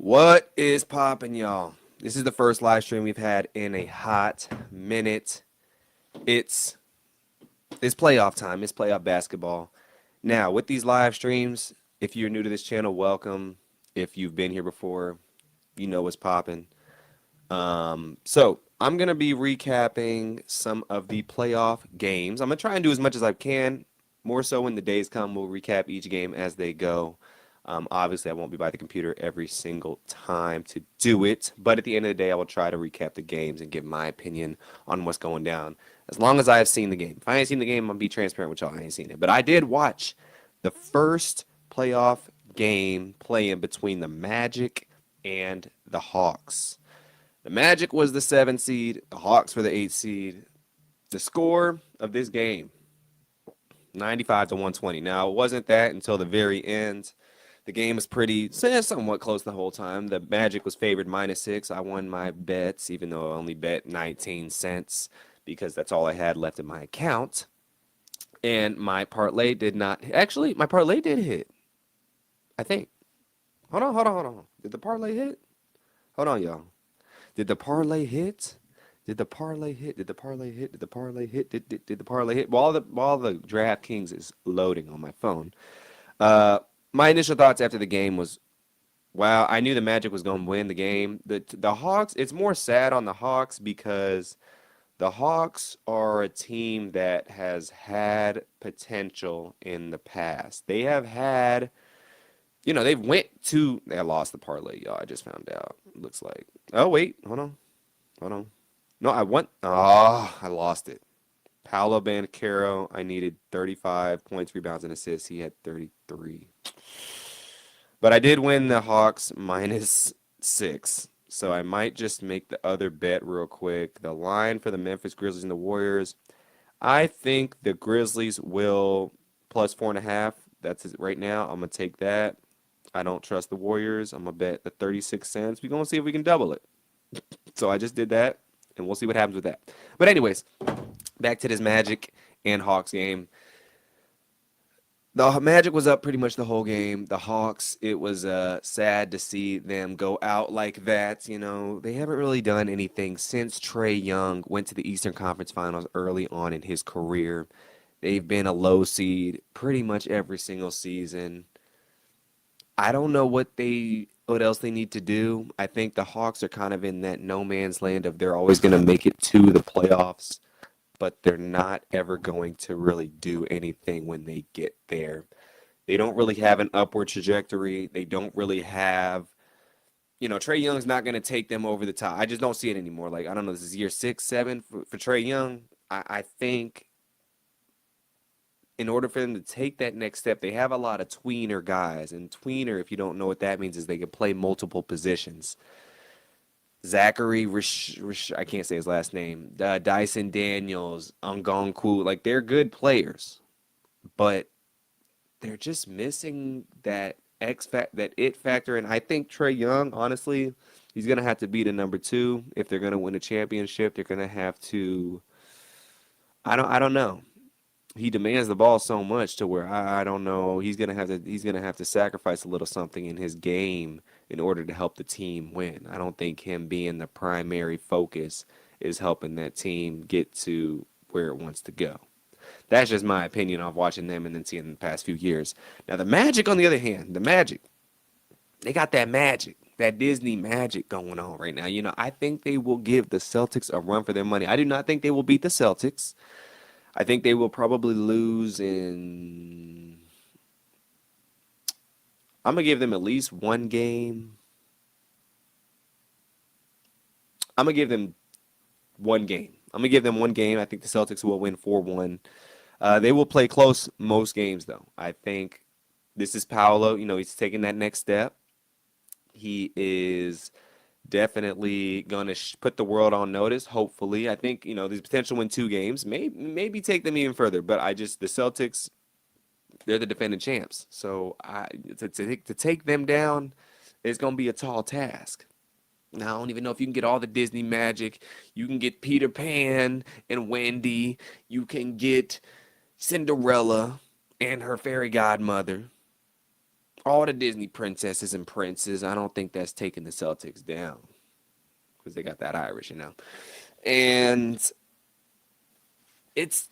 What is poppin', y'all? This is the first live stream we've had in a hot minute. It's it's playoff time. It's playoff basketball. Now, with these live streams, if you're new to this channel, welcome. If you've been here before, you know what's poppin'. So I'm gonna be recapping some of the playoff games. I'm gonna try and do as much as I can. More so when the days come, we'll recap each game as they go. Obviously, I won't be by the computer every single time to do it, but at the end of the day, I will try to recap the games and give my opinion on what's going down. As long as I have seen the game. If I ain't seen the game, I'm gonna be transparent with y'all. I ain't seen it, but I did watch the first playoff game playing between the Magic and the Hawks. The Magic was the 7 seed, the Hawks were the 8 seed. The score of this game, 95 to 120. Now, it wasn't that until the very end. The game was pretty, somewhat close the whole time. The Magic was favored -6. I won my bets, even though I only bet 19 cents because that's all I had left in my account. And my parlay did not, actually, my parlay did hit, I think. Hold on. Did the parlay hit? Hold on, y'all. Did the parlay hit? Did the parlay hit? Did the parlay hit? Did the parlay hit? Did the parlay hit? While the DraftKings is loading on my phone, uh, my initial thoughts after the game was, wow, I knew the Magic was going to win the game. The Hawks, it's more sad on the Hawks because the Hawks are a team that has had potential in the past. They have had, they lost the parlay, y'all. I just found out. Looks like. Oh, wait, hold on. No, I lost it. Paolo Banchero, I needed 35 points, rebounds, and assists. He had 33. But I did win the Hawks -6. So I might just make the other bet real quick. The line for the Memphis Grizzlies and the Warriors. I think the Grizzlies will plus 4.5. That's it right now. I'm going to take that. I don't trust the Warriors. I'm going to bet the 36 cents. We're going to see if we can double it. So I just did that, and we'll see what happens with that. But anyways, back to this Magic and Hawks game. The Magic was up pretty much the whole game. The Hawks, it was sad to see them go out like that. They haven't really done anything since Trae Young went to the Eastern Conference Finals early on in his career. They've been a low seed pretty much every single season. I don't know what else they need to do. I think the Hawks are kind of in that no man's land of they're always going to make it to the playoffs, but they're not ever going to really do anything when they get there. They don't really have an upward trajectory. They don't really have, Trae Young's not going to take them over the top. I just don't see it anymore. Like, I don't know, this is year 6, 7 for Trae Young. I think in order for them to take that next step, they have a lot of tweener guys. And tweener, if you don't know what that means, is they can play multiple positions. Zachary, I can't say his last name. Dyson Daniels, Ngonku, like they're good players, but they're just missing that that it factor. And I think Trae Young, honestly, he's gonna have to be the number 2 if they're gonna win a championship. They're gonna have to. I don't know. He demands the ball so much to where I don't know. He's gonna have to sacrifice a little something in his game in order to help the team win. I don't think him being the primary focus is helping that team get to where it wants to go. That's just my opinion of watching them and then seeing the past few years. Now the Magic, on the other hand, the Magic, they got that magic, that Disney magic going on right now. I think they will give the Celtics a run for their money. I do not think they will beat the Celtics. I think they will probably lose in. I'm gonna give them at least one game. I'm gonna give them one game. I'm gonna give them one game. I think the Celtics will win 4-1. They will play close most games, though. I think this is Paolo. He's taking that next step. He is definitely going to put the world on notice, hopefully. I think, there's potential to win 2 games, maybe take them even further. But the Celtics, they're the defending champs. So to take them down is going to be a tall task. Now, I don't even know if you can get all the Disney magic. You can get Peter Pan and Wendy. You can get Cinderella and her fairy godmother. all the Disney princesses and princes. I don't think that's taking the Celtics down because they got that Irish, And it's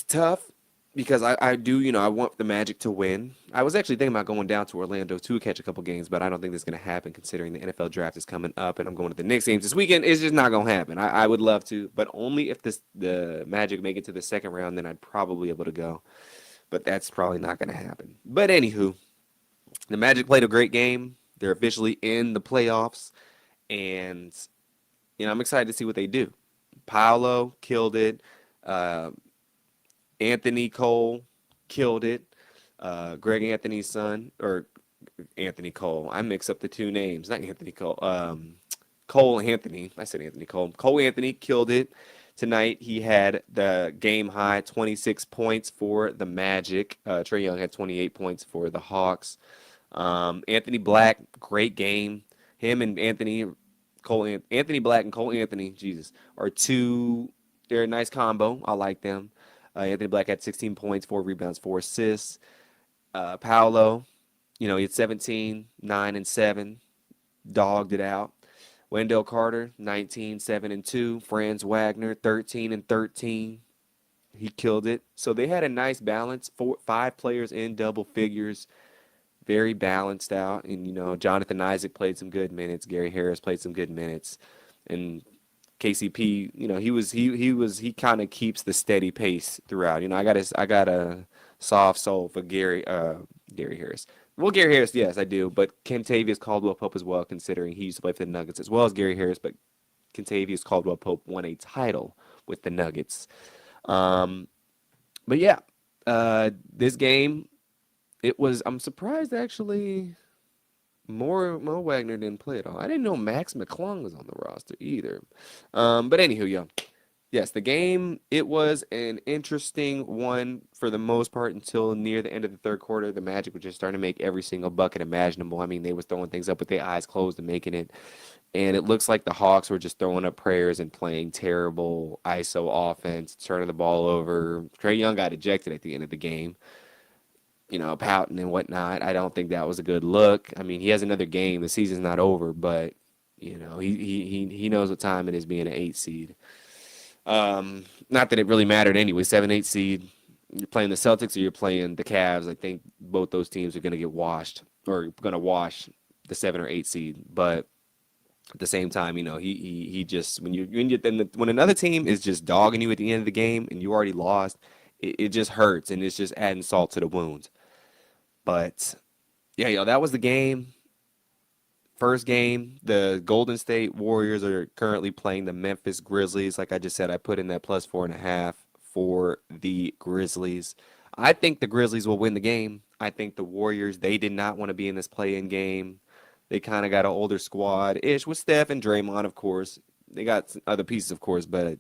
tough because I do, I want the Magic to win. I was actually thinking about going down to Orlando to catch a couple games, but I don't think that's going to happen considering the NFL draft is coming up and I'm going to the Knicks games this weekend. It's just not going to happen. I would love to, but only if the Magic make it to the second round, then I'd probably be able to go. But that's probably not going to happen. But anywho, the Magic played a great game. They're officially in the playoffs, and I'm excited to see what they do. Paolo killed it. Uh, Anthony Cole killed it. Greg Anthony's son, or Anthony Cole. I mix up the two names. Not Anthony Cole. Cole Anthony. I said Anthony Cole. Cole Anthony killed it tonight. He had the game high 26 points for the Magic. Trae Young had 28 points for the Hawks. Anthony Black, great game. Him and Anthony Black and Cole Anthony, Jesus, they're a nice combo. I like them. Anthony Black had 16 points, 4 rebounds, 4 assists. Paolo, he had 17, 9 and 7, dogged it out. Wendell Carter, 19, 7 and 2. Franz Wagner, 13 and 13. He killed it. So they had a nice balance. 5 players in double figures, very balanced out. And Jonathan Isaac played some good minutes. Gary Harris played some good minutes, and KCP, he kind of keeps the steady pace throughout. I got a soft soul for Gary Harris. Well, Gary Harris, yes, I do, but Kentavious Caldwell-Pope as well, considering he used to play for the Nuggets as well as Gary Harris, but Kentavious Caldwell-Pope won a title with the Nuggets. Um, but yeah, this game, I'm surprised actually. Mo Wagner didn't play at all. I didn't know Max McClung was on the roster either. But anywho, yes, the game, it was an interesting one for the most part until near the end of the third quarter. The Magic were just starting to make every single bucket imaginable. I mean, they was throwing things up with their eyes closed and making it. And it looks like the Hawks were just throwing up prayers and playing terrible ISO offense, turning the ball over. Trae Young got ejected at the end of the game, pouting and whatnot. I don't think that was a good look. I mean, he has another game. The season's not over, but he knows what time it is being an 8 seed. Not that it really mattered anyway. 7, 8 seed. You're playing the Celtics or you're playing the Cavs. I think both those teams are going to get washed or going to wash the 7 or 8 seed. But at the same time, he just when another team is just dogging you at the end of the game and you already lost, it just hurts and it's just adding salt to the wounds. But yeah, that was the game. First game, the Golden State Warriors are currently playing the Memphis Grizzlies. Like I just said, I put in that +4.5 for the Grizzlies. I think the Grizzlies will win the game. I think the Warriors, they did not want to be in this play-in game. They kind of got an older squad-ish with Steph and Draymond, of course. They got some other pieces, of course, but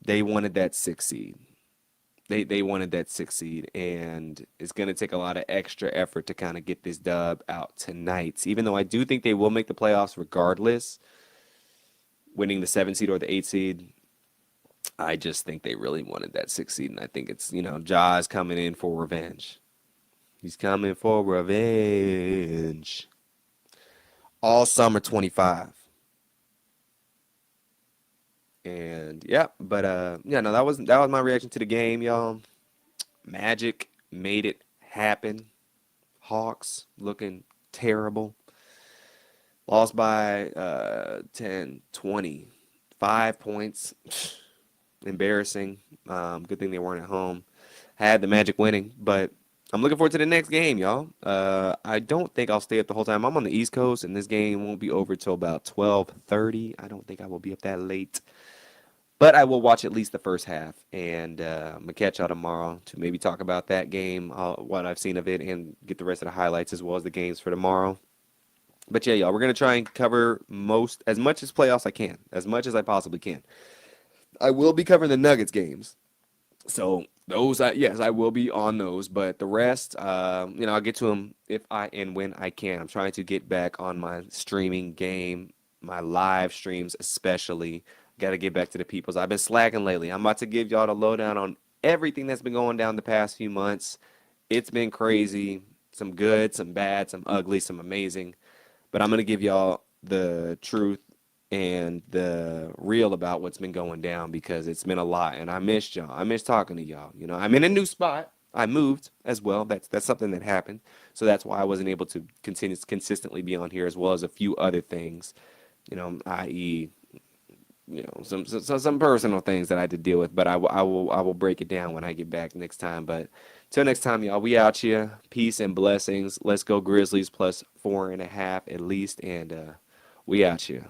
they wanted that 6 seed. They wanted that 6 seed, and it's going to take a lot of extra effort to kind of get this dub out tonight. Even though I do think they will make the playoffs regardless, winning the 7 seed or the 8 seed, I just think they really wanted that 6 seed, and I think it's, Ja's coming in for revenge. He's coming for revenge. All summer 25. And yeah, but no, that was my reaction to the game, y'all. Magic made it happen. Hawks looking terrible. Lost by 10, 20, 5 points. Embarrassing. Good thing they weren't at home. Had the Magic winning, but I'm looking forward to the next game, y'all. I don't think I'll stay up the whole time. I'm on the East Coast, and this game won't be over till about 12:30. I don't think I will be up that late. But I will watch at least the first half, and I'm going to catch y'all tomorrow to maybe talk about that game, what I've seen of it, and get the rest of the highlights as well as the games for tomorrow. But yeah, y'all, we're going to try and cover as much as playoffs I can, as much as I possibly can. I will be covering the Nuggets games. So those, yes, I will be on those. But the rest, I'll get to them if and when I can. I'm trying to get back on my streaming game, my live streams especially. Got to get back to the peoples. I've been slacking lately. I'm about to give y'all the lowdown on everything that's been going down the past few months. It's been crazy. some good, some bad, some ugly, some amazing. But I'm gonna give y'all the truth and the real about what's been going down because it's been a lot, and I missed y'all. I miss talking to y'all. You know, I'm in a new spot. I moved as well. That's something that happened. So that's why I wasn't able to continue consistently be on here as well as a few other things. I.e., some personal things that I had to deal with. But I will break it down when I get back next time. But till next time, y'all. We out here. Peace and blessings. Let's go Grizzlies plus 4.5 at least, and we out here.